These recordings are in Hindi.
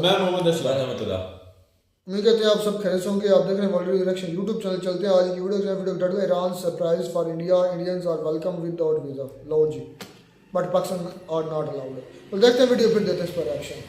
मैं मोहम्मद असलम। उम्मीद करते हैं आप सब खैर से होंगे। आप देख रहे हैं वर्ल्ड रिएक्शन यूट्यूब चैनल। चलते हैं आज की वीडियो टाइटल है Iran surprise for India, Indians are welcome without visa. लो जी, but Pakistan are not allowed. तो देखते हैं वीडियो, फिर देते हैं इस पर रिएक्शन।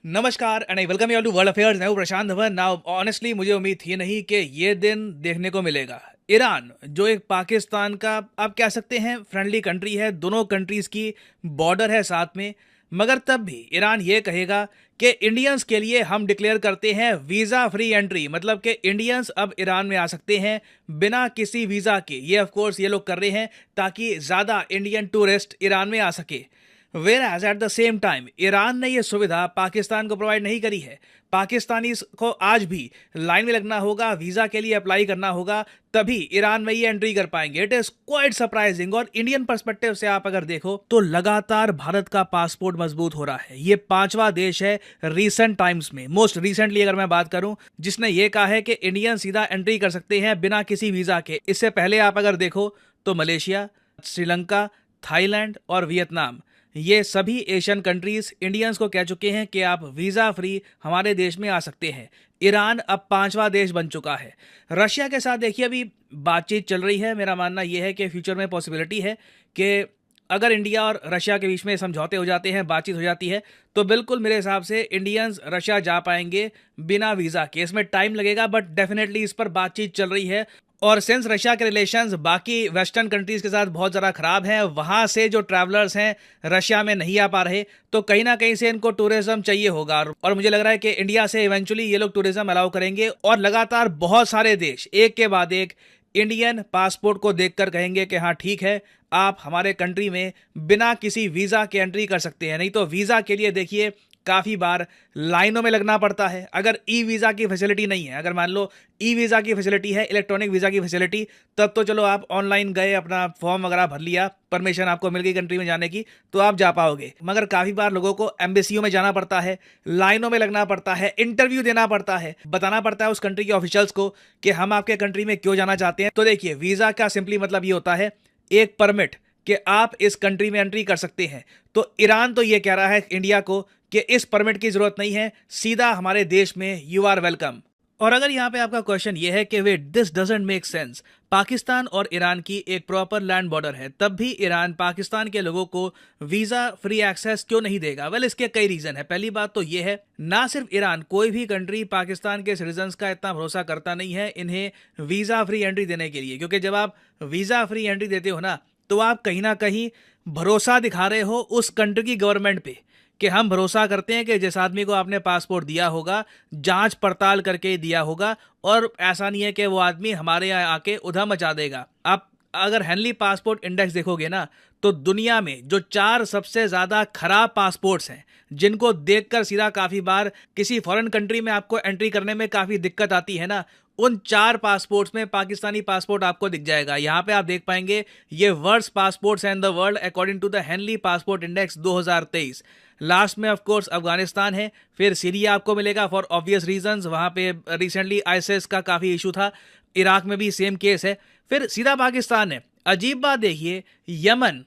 नमस्कार and I welcome you all to world affairs. मैं हूं प्रशांत धवन। नाउ ऑनेस्टली मुझे उम्मीद थी नहीं कि ये दिन देखने को मिलेगा। ईरान जो एक पाकिस्तान का आप कह सकते हैं फ्रेंडली कंट्री है, दोनों कंट्रीज की बॉर्डर है साथ में, मगर तब भी ईरान ये कहेगा कि इंडियंस के लिए हम डिक्लेयर करते हैं वीज़ा फ्री एंट्री, मतलब कि इंडियंस अब ईरान में आ सकते हैं बिना किसी वीज़ा के। ये ऑफ कोर्स ये लोग कर रहे हैं ताकि ज़्यादा इंडियन टूरिस्ट ईरान में आ सके। Where at the same time Iran ने यह सुविधा पाकिस्तान को प्रोवाइड नहीं करी है। पाकिस्तानी को आज भी लाइन में लगना होगा, वीज़ा के लिए अप्लाई करना होगा, तभी ईरान में ये एंट्री कर पाएंगे। It is quite surprising. और इंडियन पर्सपेक्टिव से आप अगर देखो तो लगातार भारत का पासपोर्ट मजबूत हो रहा है। ये 5वां देश है रिसेंट टाइम्स में, मोस्ट रिसेंटली अगर मैं बात करूं, जिसने ये कहा है कि इंडियन सीधा एंट्री कर सकते हैं बिना किसी वीज़ा के। इससे पहले आप अगर देखो तो मलेशिया, श्रीलंका, थाईलैंड और वियतनाम, ये सभी एशियन कंट्रीज इंडियंस को कह चुके हैं कि आप वीज़ा फ्री हमारे देश में आ सकते हैं। ईरान अब 5वां देश बन चुका है। रशिया के साथ देखिए अभी बातचीत चल रही है। मेरा मानना यह है कि फ्यूचर में पॉसिबिलिटी है कि अगर इंडिया और रशिया के बीच में समझौते हो जाते हैं, बातचीत हो जाती है, तो बिल्कुल मेरे हिसाब से इंडियंस रशिया जा पाएंगे बिना वीज़ा के। इसमें टाइम लगेगा बट डेफिनेटली इस पर बातचीत चल रही है। और सिंस रशिया के रिलेशंस बाकी वेस्टर्न कंट्रीज के साथ बहुत ज़्यादा ख़राब हैं, वहाँ से जो ट्रैवलर्स हैं रशिया में नहीं आ पा रहे, तो कहीं ना कहीं से इनको टूरिज्म चाहिए होगा। और मुझे लग रहा है कि इंडिया से इवेंचुअली ये लोग टूरिज्म अलाउ करेंगे और लगातार बहुत सारे देश एक के बाद एक इंडियन पासपोर्ट को देखकर कहेंगे कि हाँ ठीक है, आप हमारे कंट्री में बिना किसी वीज़ा के एंट्री कर सकते हैं। नहीं तो वीज़ा के लिए देखिए काफ़ी बार लाइनों में लगना पड़ता है। अगर ई वीज़ा की फैसिलिटी नहीं है, अगर मान लो ई वीज़ा की फैसिलिटी है, इलेक्ट्रॉनिक वीज़ा की फैसिलिटी, तब तो चलो आप ऑनलाइन गए, अपना फॉर्म वगैरह भर लिया, परमिशन आपको मिल गई कंट्री में जाने की, तो आप जा पाओगे। मगर काफ़ी बार लोगों को एम्बेसियों में जाना पड़ता है, लाइनों में लगना पड़ता है, इंटरव्यू देना पड़ता है, बताना पड़ता है उस कंट्री के ऑफिशियल्स को कि हम आपके कंट्री में क्यों जाना चाहते हैं। तो देखिए वीज़ा का सिंपली मतलब ये होता है एक परमिट कि आप इस कंट्री में एंट्री कर सकते हैं। तो ईरान तो ये कह रहा है इंडिया को कि इस परमिट की जरूरत नहीं है, सीधा हमारे देश में यू आर वेलकम। और अगर यहाँ पे आपका क्वेश्चन ये है कि wait this doesn't make sense, Pakistan और ईरान की एक प्रॉपर लैंड बॉर्डर है, तब भी ईरान पाकिस्तान के लोगों को वीज़ा फ्री एक्सेस क्यों नहीं देगा? वेल इसके कई रीज़न है। पहली बात तो ये है, ना सिर्फ ईरान, कोई भी कंट्री पाकिस्तान के सिटीजन्स का इतना भरोसा करता नहीं है इन्हें वीज़ा फ्री एंट्री देने के लिए, क्योंकि जब आप वीज़ा फ्री एंट्री देते हो ना, तो आप कहीं ना कहीं भरोसा दिखा रहे हो उस कंट्री की गवर्नमेंट पे कि हम भरोसा करते हैं कि जिस आदमी को आपने पासपोर्ट दिया होगा जांच पड़ताल करके दिया होगा, और ऐसा नहीं है कि वो आदमी हमारे यहाँ आके उधम मचा देगा। आप अगर हेनली पासपोर्ट इंडेक्स देखोगे ना, तो दुनिया में जो 4 सबसे ज़्यादा खराब पासपोर्ट्स हैं, जिनको देखकर सीधा काफ़ी बार किसी फॉरेन कंट्री में आपको एंट्री करने में काफ़ी दिक्कत आती है ना, उन 4 पासपोर्ट्स में पाकिस्तानी पासपोर्ट आपको दिख जाएगा। यहाँ पे आप देख पाएंगे ये worst passports in the world according to the Henley passport index 2023। Last में ऑफ कोर्स अफगानिस्तान है, फिर सीरिया आपको मिलेगा फॉर ऑब्वियस रीजंस, वहाँ पे रिसेंटली आईएसआईएस का काफ़ी इशू था, इराक में भी सेम केस है, फिर सीधा पाकिस्तान है। अजीब बात देखिए, यमन,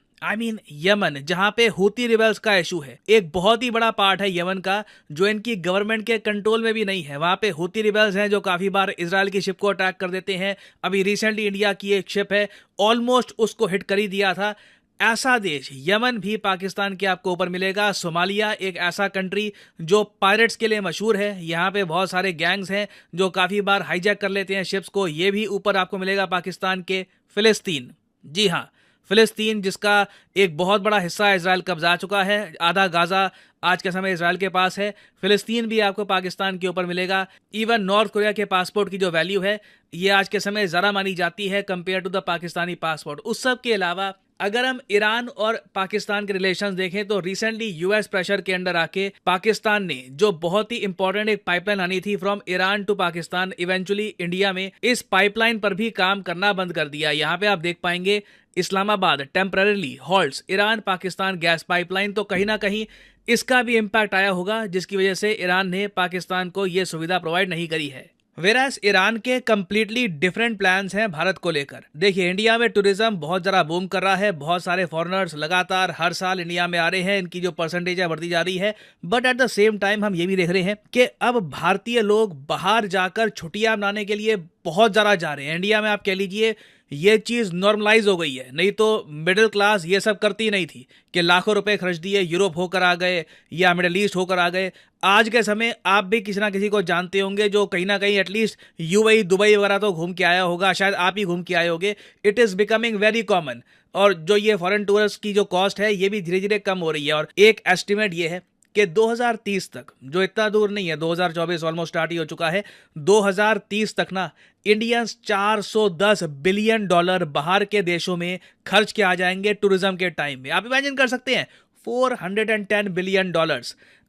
यमन जहां पे हूती रिबेल्स का इशू है, एक बहुत ही बड़ा पार्ट है यमन का जो इनकी गवर्नमेंट के कंट्रोल में भी नहीं है। वहां पे हूती रिबेल्स हैं जो काफी बार इजराइल की शिप को अटैक कर देते हैं। अभी रिसेंटली इंडिया की एक शिप है, ऑलमोस्ट उसको हिट कर ही दिया था। ऐसा देश यमन भी पाकिस्तान के आपको ऊपर मिलेगा। सोमालिया एक ऐसा कंट्री जो पायरेट्स के लिए मशहूर है, यहाँ पे बहुत सारे गैंग्स हैं जो काफ़ी बार हाईजैक कर लेते हैं शिप्स को, ये भी ऊपर आपको मिलेगा पाकिस्तान के। फिलिस्तीन, जी हाँ, फिलिस्तीन जिसका एक बहुत बड़ा हिस्सा इजराइल कब्जा चुका है, आधा गाजा आज के समय इजराइल के पास है, फिलिस्तीन भी आपको पाकिस्तान के ऊपर मिलेगा। इवन नॉर्थ कोरिया के पासपोर्ट की जो वैल्यू है ये आज के समय ज़रा मानी जाती है compare to the Pakistani passport. उस सब के अलावा अगर हम ईरान और पाकिस्तान के रिलेशंस देखें तो रिसेंटली यूएस प्रेशर के अंडर आके पाकिस्तान ने जो बहुत ही इंपॉर्टेंट एक पाइपलाइन आनी थी from Iran to Pakistan eventually India में, इस पाइपलाइन पर भी काम करना बंद कर दिया। यहाँ पे आप देख पाएंगे Islamabad temporarily halts Iran Pakistan gas pipeline, तो कहीं ना कहीं इसका भी इम्पैक्ट आया होगा जिसकी वजह से ईरान ने पाकिस्तान को यह सुविधा प्रोवाइड नहीं करी है। वेरास ईरान के कंप्लीटली डिफरेंट प्लान्स हैं भारत को लेकर। देखिए, इंडिया में टूरिज्म बहुत ज़रा बूम कर रहा है, बहुत सारे फॉरेनर्स लगातार हर साल इंडिया में आ रहे हैं, इनकी जो परसेंटेज है बढ़ती जा रही है। But at the same time हम ये भी देख रहे हैं कि अब भारतीय लोग बाहर जाकर छुट्टियां मनाने के लिए बहुत ज़्यादा जा रहे हैं। इंडिया में आप कह लीजिए ये चीज़ नॉर्मलाइज हो गई है, नहीं तो मिडिल क्लास ये सब करती नहीं थी कि लाखों रुपए खर्च दिए, यूरोप होकर आ गए या मिडिल ईस्ट होकर आ गए। आज के समय आप भी किसी ना किसी को जानते होंगे जो कहीं ना कहीं एटलीस्ट यूएई दुबई वगैरह तो घूम के आया होगा, शायद आप ही घूम के आए होगे। It is becoming very common. और जो ये फॉरेन टूरिस्ट की जो कॉस्ट है ये भी धीरे धीरे कम हो रही है। और एक एस्टिमेट ये है कि 2030 तक, जो इतना दूर नहीं है, 2024 ऑलमोस्ट स्टार्ट ही हो चुका है, 2030 तक ना इंडियंस $410 बिलियन बाहर के देशों में खर्च के आ जाएंगे टूरिज्म के टाइम में। आप इमेजिन कर सकते हैं, $410 बिलियन।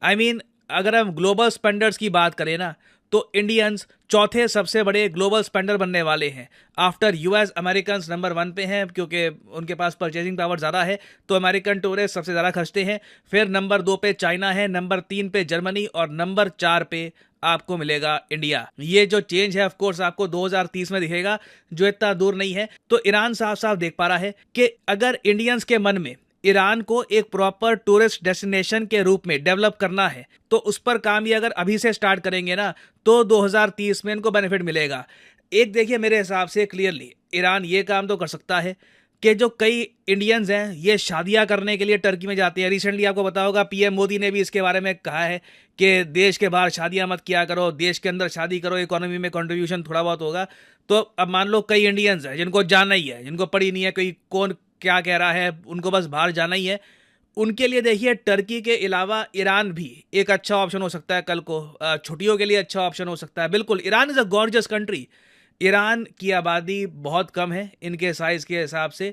आई मीन अगर हम ग्लोबल स्पेंडर्स की बात करें ना, तो इंडियंस चौथे सबसे बड़े ग्लोबल स्पेंडर बनने वाले हैं। आफ्टर यूएस अमेरिकन नंबर 1 पे हैं, क्योंकि उनके पास परचेजिंग पावर ज़्यादा है, तो अमेरिकन टूरिस्ट सबसे ज़्यादा खर्चते हैं। फिर नंबर 2 पे चाइना है, नंबर 3 पे जर्मनी और नंबर 4 पे आपको मिलेगा इंडिया। ये जो चेंज है ऑफ कोर्स आपको 2030 में दिखेगा, जो इतना दूर नहीं है। तो ईरान साफ साफ देख पा रहा है कि अगर इंडियंस के मन में ईरान को एक प्रॉपर टूरिस्ट डेस्टिनेशन के रूप में डेवलप करना है, तो उस पर काम ये अगर अभी से स्टार्ट करेंगे ना, तो 2030 में इनको बेनिफिट मिलेगा। एक देखिए, मेरे हिसाब से क्लियरली ईरान ये काम तो कर सकता है कि जो कई इंडियंस हैं ये शादियां करने के लिए टर्की में जाते हैं। रिसेंटली आपको पता होगा पीएम मोदी ने भी इसके बारे में कहा है कि देश के बाहर शादियां मत किया करो, देश के अंदर शादी करो, इकोनॉमी में कंट्रीब्यूशन थोड़ा बहुत होगा। तो अब मान लो कई इंडियंस हैं जिनको जाना ही है, जिनको पड़ी नहीं है कोई कौन क्या कह रहा है, उनको बस बाहर जाना ही है, उनके लिए देखिए टर्की के अलावा ईरान भी एक अच्छा ऑप्शन हो सकता है। कल को छुट्टियों के लिए अच्छा ऑप्शन हो सकता है। बिल्कुल, Iran is a gorgeous country. Iran की आबादी बहुत कम है इनके साइज़ के हिसाब से।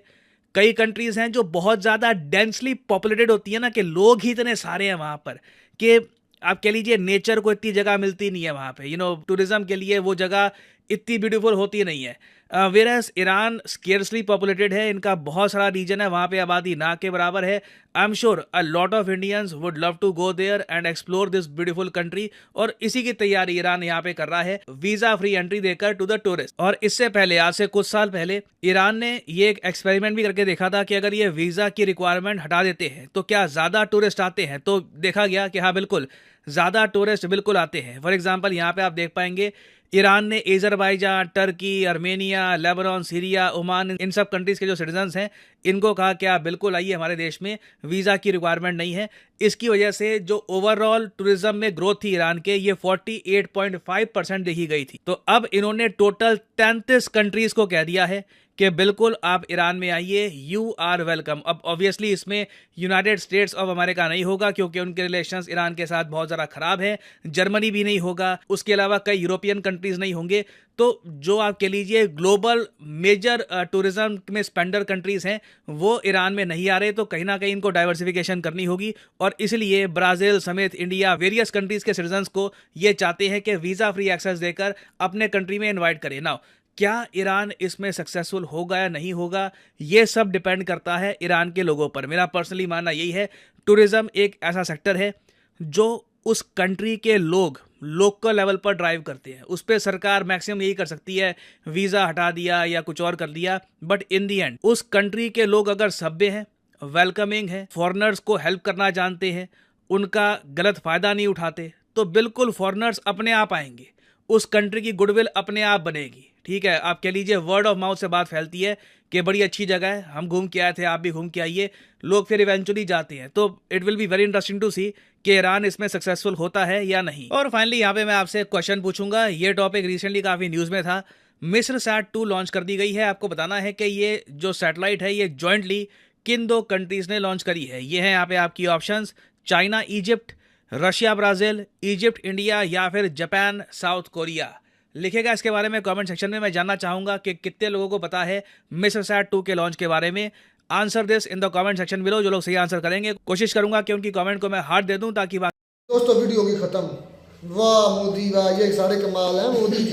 कई कंट्रीज़ हैं जो बहुत ज़्यादा डेंसली पॉपुलेटेड होती है ना, कि लोग ही इतने सारे हैं वहाँ पर कि आप कह लीजिए नेचर को इतनी जगह मिलती नहीं है वहाँ पे। टूरिज्म के लिए वो जगह इतनी ब्यूटीफुल होती नहीं है। वेरएस ईरान स्केर्सली पॉपुलेटेड है, इनका बहुत सारा रीजन है, वहाँ पे आबादी ना के बराबर है। I am sure a lot of Indians would love to go there and explore this beautiful country. और इसी की तैयारी ईरान यहाँ पे कर रहा है, वीजा फ्री एंट्री देकर टू द टूरिस्ट। और इससे पहले, आज से कुछ साल पहले, ईरान ने ये एक एक्सपेरिमेंट भी करके देखा था कि अगर ये वीजा की रिक्वायरमेंट हटा देते हैं तो क्या ज्यादा टूरिस्ट आते हैं। तो देखा गया कि हाँ बिल्कुल ज़्यादा टूरिस्ट बिल्कुल आते हैं। फॉर एग्जांपल यहाँ पे आप देख पाएंगे ईरान ने Azerbaijan, Turkey, Armenia, Lebanon, Syria, Oman, इन सब कंट्रीज़ के जो सिटीजन्स हैं इनको कहा कि आप बिल्कुल आइए हमारे देश में, वीज़ा की रिक्वायरमेंट नहीं है। इसकी वजह से जो ओवरऑल टूरिज्म में ग्रोथ थी ईरान के, ये 48.5% देखी गई थी। तो अब इन्होंने टोटल 33 कंट्रीज़ को कह दिया है कि बिल्कुल आप ईरान में आइए, यू आर वेलकम। अब ऑब्वियसली इसमें यूनाइटेड स्टेट्स ऑफ अमेरिका नहीं होगा क्योंकि उनके रिलेशंस ईरान के साथ बहुत ज़्यादा ख़राब है। जर्मनी भी नहीं होगा, उसके अलावा कई यूरोपियन कंट्रीज़ नहीं होंगे। तो जो आप कह लीजिए ग्लोबल मेजर टूरिज्म में स्पेंडर कंट्रीज़ हैं वो ईरान में नहीं आ रहे, तो कहीं ना कहीं इनको डाइवर्सिफिकेशन करनी होगी। और इसलिए ब्राज़ील समेत इंडिया, वेरियस कंट्रीज़ के सिटीजन्स को ये चाहते हैं कि वीज़ा फ्री एक्सेस देकर अपने कंट्री में इन्वाइट करें। नाउ क्या ईरान इसमें सक्सेसफुल होगा या नहीं होगा, ये सब डिपेंड करता है ईरान के लोगों पर। मेरा पर्सनली मानना यही है, टूरिज्म एक ऐसा सेक्टर है जो उस कंट्री के लोग लोकल लेवल पर ड्राइव करते हैं। उस पर सरकार मैक्सिमम यही कर सकती है, वीज़ा हटा दिया या कुछ और कर दिया, बट इन दी एंड उस कंट्री के लोग अगर सभ्य हैं, वेलकमिंग है, फॉरेनर्स को हेल्प करना जानते हैं, उनका गलत फ़ायदा नहीं उठाते, तो बिल्कुल फॉरेनर्स अपने आप आएंगे, उस कंट्री की गुडविल अपने आप बनेगी। ठीक है, आप कह लीजिए वर्ड ऑफ माउथ से बात फैलती है कि बड़ी अच्छी जगह है, हम घूम के आए थे, आप भी घूम के आइए, लोग फिर इवेंचुअली जाते हैं। तो it will be very interesting to see कि ईरान इसमें सक्सेसफुल होता है या नहीं। और फाइनली यहाँ पे मैं आपसे एक क्वेश्चन पूछूंगा, ये टॉपिक रिसेंटली काफ़ी न्यूज़ में था। मिस्र सैट-2 लॉन्च कर दी गई है। आपको बताना है कि ये जो सैटेलाइट है ये जॉइंटली किन 2 कंट्रीज़ ने लॉन्च करी है। ये है यहाँ पे आपकी options, China Egypt, Russia Brazil, Egypt India या फिर जापान साउथ कोरिया। लिखेगा इसके बारे में कमेंट सेक्शन में। मैं जानना चाहूँगा कि कितने लोगों को पता है मिस्र सैट-2 के लॉन्च के बारे में। Answer this in the comment section below. जो लोग सही आंसर करेंगे, कोशिश करूंगा कि उनकी कमेंट को मैं हार्ट दे दूं ताकि दोस्तों वीडियो होगी खत्म। वाह मोदी वाह, ये सारे कमाल हैं मोदी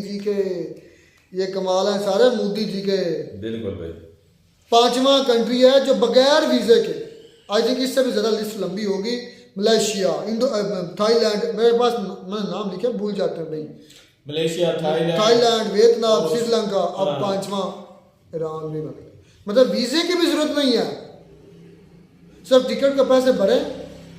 जी के ये कमाल हैं सारे मोदी जी के। बिल्कुल भाई। 5वां कंट्री है जो बगैर वीज़े के, आई थिंक इससे भी ज़्यादा लिस्ट लंबी होगी, मलेशिया, थाईलैंड, मेरे पास मैंने नाम लिखे भूल जाते हैं भाई। मलेशिया, थाईलैंड, वियतनाम, और- श्रीलंका, अब हाँ। 5वां ईरान भी बन गया। मतलब वीजे की भी जरूरत नहीं है, सब टिकट के पैसे भरे,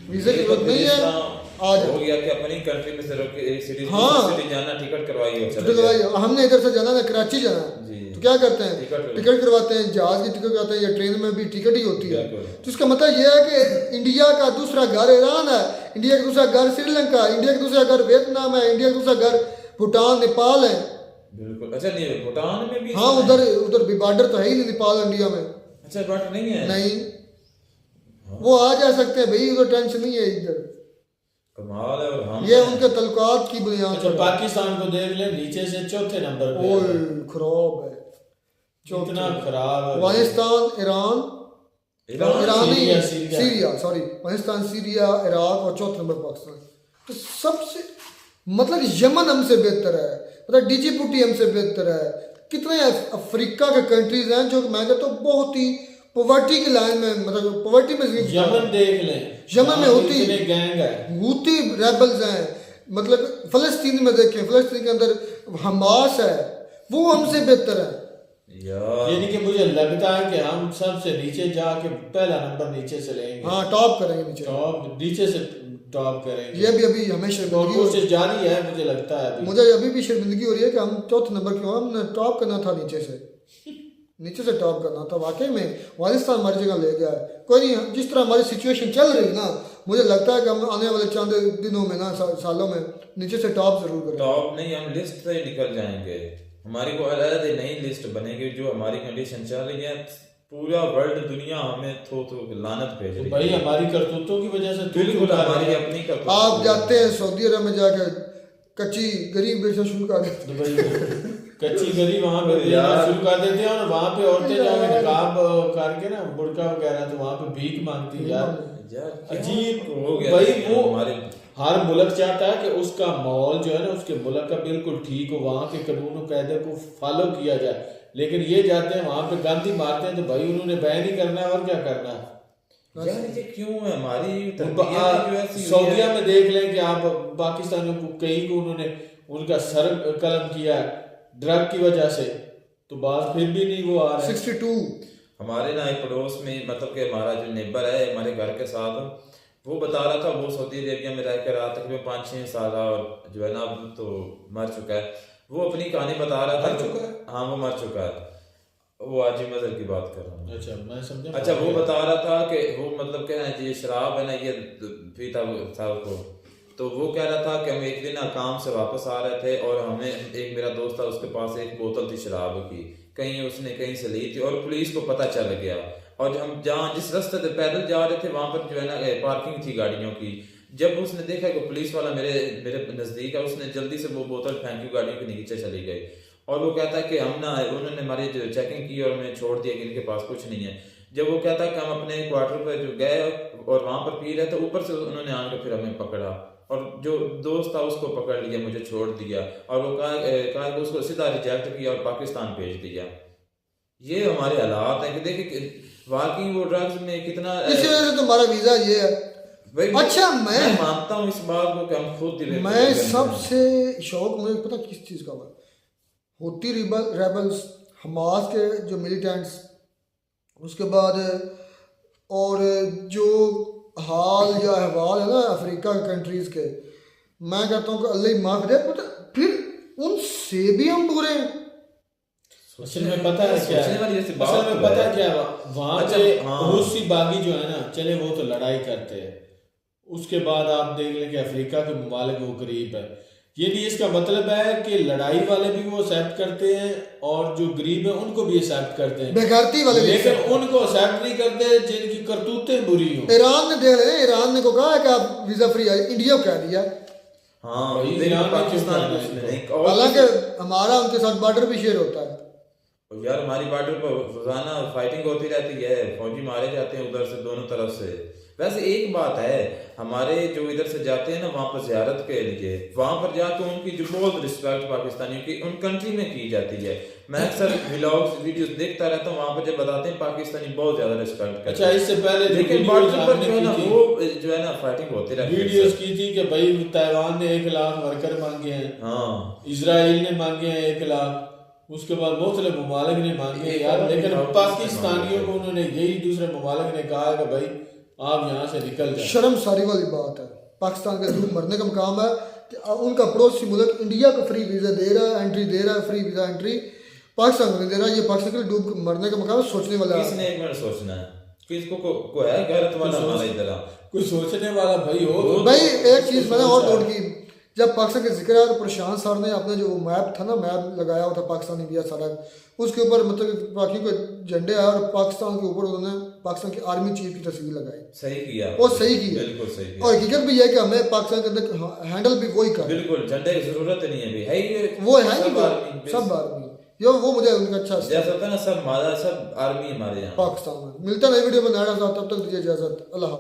वीजे की जरूरत नहीं है, आ हो जाओ। गया कि अपनी कंट्री में सिर्फ एक सिटी हाँ। सिटी जाना, टिकट करवाई हो, चले टिकट गए। करवाइए। हमने इधर से जाना है, कराची जाना है, जी। तो क्या करते हैं, टिकट टिकट करवाते हैं, जहाज की टिकट करवाते हैं, या ट्रेन में भी टिकट ही होती है। बिल्कुल। तो इसका मतलब यह है कि इंडिया का दूसरा घर ईरान है, इंडिया का दूसरा घर श्रीलंका, इंडिया का दूसरा घर वियतनाम है, इंडिया का दूसरा घर भूटान, नेपाल है। बिल्कुल। अच्छा, नहीं भूटान में भी हाँ, उधर उधर भी बॉर्डर तो है ही नहीं नेपाल इंडिया में। अच्छा, बट नहीं है। नहीं, वो आ जा सकते हैं भाई, उधर टेंशन नहीं है इधर। कमाल है। और हम ये उनके तल्लुकात की बुनियाद अच्छा, पर है। पाकिस्तान को देख ले, नीचे से चौथे नंबर पे ओए है। खराब है, इतना खराब है। अफगानिस्तान, ईरान, ईरान नहीं, Syria. Syria, sorry, Afghanistan, Syria, Iraq और चौथे नंबर पाकिस्तान। तो सबसे मतलब यमन हमसे बेहतर है, मतलब डिजिबुटी हमसे बेहतर है। कितने अफ्रीका के कंट्रीज हैं जो मैं कहता हूँ बहुत ही पॉवर्टी की लाइन में, मतलब पॉवर्टी में जिंदगी गुजार रहे हैं। यमन देख लें, यमन में होती इतने गैंग है। हूती रेबल्स हैं, मतलब फलस्तीन में देखें, फलस्तीन के अंदर हमास है, वो हमसे बेहतर है। यार यानी कि मुझे लगता है कि हम सबसे नीचे जाके पहला नंबर नीचे से लेंगे। हाँ, टॉप करेंगे नीचे, टॉप नीचे से टॉप करेंगे। ये भी अभी हमें और शर्मिंदगी हो, कोशिश जारी है, मुझे लगता है अभी। मुझे अभी भी शर्मिंदगी हो रही है कि हम चौथे नंबर क्यों, हमने टॉप करना था नीचे से, नीचे से टॉप करना था। वाकई में अफगानिस्तान हमारी जगह ले गया है। कोई नहीं, जिस तरह हमारी सिचुएशन चल रही ना, मुझे लगता है कि हम आने वाले चंद दिनों में ना, सालों में नीचे से टॉप जरूर करेंगे। टॉप नहीं, हम लिस्ट से निकल जाएंगे। हमारी को अलग नई लिस्ट बनेगी। जो हमारी कंडीशन चल रही है, पूरा वर्ल्ड दुनिया हमें थो लानत भेज तो रही भाई है। हमारी करतूतों की वजह से बिल्कुल हमारी अपनी करतूत। आप जाते हैं सऊदी अरब में जाकर कच्ची गरीब बेचना शुरू कर देते दुबई में कच्ची गली वहां पे देना यार। शुरू कर देते हैं, और वहां पे औरतें जाके निकाब करके ना, बुर्का वगैरह, तो वहां पे भीख मांगती है यार। यार क्या अजीब हो गया भाई। देखिए, वो हमारे हर मुल्क चाहता है कि उसका माहौल जो है ना, उसके मुल्क का बिल्कुल ठीक हो, वहाँ के कानून कायदे को फॉलो किया जाए। लेकिन ये जाते हैं वहाँ पे गांधी मारते हैं, तो भाई उन्होंने बैन ही करना है, और क्या करना है। यार ये क्यों है हमारी तरबियत जो ऐसी हुई सऊदिया है। में देख लें कि आप पाकिस्तानियों को कई को उन्होंने उनका सर कलम किया है ड्रग की वजह से, तो बात फिर भी नहीं वो आ रहा है। 62 हमारे ना एक पड़ोस में, मतलब कि हमारा जो नेबर है हमारे घर के साथ, वो बता रहा था वो सऊदी अरेबिया में रह कर रहा तकरीबन 5-6 साल, और जो है ना अब तो मर चुका है। वो अपनी कहानी बता रहा था। मर चुका है? हाँ, वो मर चुका है। वो आज मजहर की बात कर रहा हूँ। अच्छा, मैं समझा। अच्छा, वो बता रहा था कि वो मतलब कह रहे हैं ये शराब है ना, ये पीता था उसको। तो वो कह रहा था कि हम एक दिन ना काम से वापस आ रहे थे, और हमें एक मेरा दोस्त था, उसके पास एक बोतल थी शराब की, कहीं उसने कहीं से ली थी, और पुलिस को पता चल गया। और हम जहाँ जिस रास्ते से पैदल जा रहे थे, वहां पर जो है ना पार्किंग थी गाड़ियों की। जब उसने देखा कि पुलिस वाला मेरे मेरे नजदीक है, उसने जल्दी से वो बोतल फेंकी, गाड़ियों के नीचे चली गई। और वो कहता है कि हम ना, उन्होंने हमारी जो चेकिंग की और हमें छोड़ दिया कि इनके पास कुछ नहीं है। जब वो कहता है कि हम अपने क्वार्टर पर जो गए और वहां पर पी रहे थे, ऊपर से उन्होंने आकर फिर हमें पकड़ा, और जो दोस्त था उसको पकड़ लिया, मुझे छोड़ दिया, और वो कहा कि उसको सीधा रिजेक्ट किया और पाकिस्तान भेज दिया। ये हमारे हालात हैं कि देखिए वाकई वो ड्रग्स में कितना इसी वजह से तुम्हारा वीजा ये है। भाई, अच्छा, मैं मानता हूँ इस बात को कि हम खुद दिले मैं सबसे शौक मुझे पता किस चीज़ का हुआ, होती रेबल्स, हमास के जो मिलिटेंट्स, उसके बाद और जो हाल या अहवाल है ना अफ्रीका के कंट्रीज के, मैं कहता हूँ कि अल्लाह ही माफ करे, पता फिर उनसे भी हम बुरे हैं। असल में पता है क्या सोचने वाली है, जैसी बात असल में तो पता है। है क्या, वहाँ अच्छा, पे हाँ। रूसी बागी जो है ना, चले वो तो लड़ाई करते हैं, उसके बाद आप देख लें कि अफ्रीका के ममालिक वो गरीब है। ये नहीं, इसका मतलब है कि लड़ाई वाले भी वो एक्सेप्ट करते हैं, और जो गरीब है उनको भी एक्सेप्ट करते हैं, बेगारती वाले भी लेकिन accept उनको एक्सेप्ट नहीं करते जिनकी करतूतें बुरी हो। ईरान ने देख रहे हैं, ईरान ने को कहा है कि आप वीजा फ्री आए, इंडिया को कह दिया। हाँ, भाई, लेकिन ईरान ने पाकिस्तान क्यों को उसने करना है नहीं। और हालांकि हमारा उनके साथ बॉर्डर भी शेयर होता है। और यार हमारी बॉर्डर पर रोजाना फाइटिंग होती रहती है, फौजी मारे जाते हैं उधर से दोनों तरफ से। वैसे एक बात है, हमारे जो इधर से जाते हैं ना वहां पर जियारत के लिए, वहां पर जाकर उनकी जो बहुत रिस्पेक्ट पाकिस्तानियों की उन कंट्री में की जाती है। मैं अक्सर व्लॉग्स वीडियोस देखता रहता हूँ, वहां पर जब बताते हैं पाकिस्तानी बहुत ज्यादा रिस्पेक्ट करते अच्छा, इससे पहले जो लेकिन वीडियोस बॉर्डर पर आपने जो है ना की थी, वो जो है ना फाइटिंग होती रहती है। वीडियोस की थी कि भाई ताइवान ने 1 लाख वर्कर मांगे हैं, हाँ इजराइल ने मांगे हैं 1 लाख, उसके बाद मुख्तलिफ ममालिक ने मांगे हैं यार, लेकिन पाकिस्तानियों को उन्होंने यही दूसरे ममालिक ने कहा है कि भाई आप यहाँ से निकल जाए। शर्मसारी वाली बात है, पाकिस्तान के दूर मरने का मकाम है कि उनका पड़ोसी मुल्क इंडिया को फ्री वीज़ा दे रहा है, एंट्री दे रहा है, फ्री वीज़ा एंट्री, पाकिस्तान को नहीं दे रहा। ये पाकिस्तान के लिए डूब मरने का मकाम है, सोचने वाला है। किसने एक मिनट सोचना है, किसको को है गैरत वाला हमारा इधर कोई सोचने वाला भाई हो तो भाई एक चीज़ मैंने और नोट की, जब पाकिस्तान का जिक्र है तो प्रशांत सर ने अपने जो मैप था ना, मैप लगाया हुआ था पाकिस्तान इंडिया सड़क, उसके ऊपर मतलब बाकी के झंडे आए और पाकिस्तान के ऊपर उन्होंने पाकिस्तान की आर्मी चीफ की तस्वीर लगाई। सही किया, वो सही किया, बिल्कुल सही किया। और हकीकत भी यह है कि हमें पाकिस्तान के अंदर हैंडल भी वही कर, बिल्कुल झंडे की जरूरत नहीं है, भी है ये वो है ही सब वो, आर्मी, सब आर्मी, यो वो मुझे उनका अच्छा जैसा होता है ना सब मादा सब आर्मी हमारे यहाँ। पाकिस्तान में मिलता है नई वीडियो में नया साथ, तब तक दीजिए इजाजत, अल्लाह।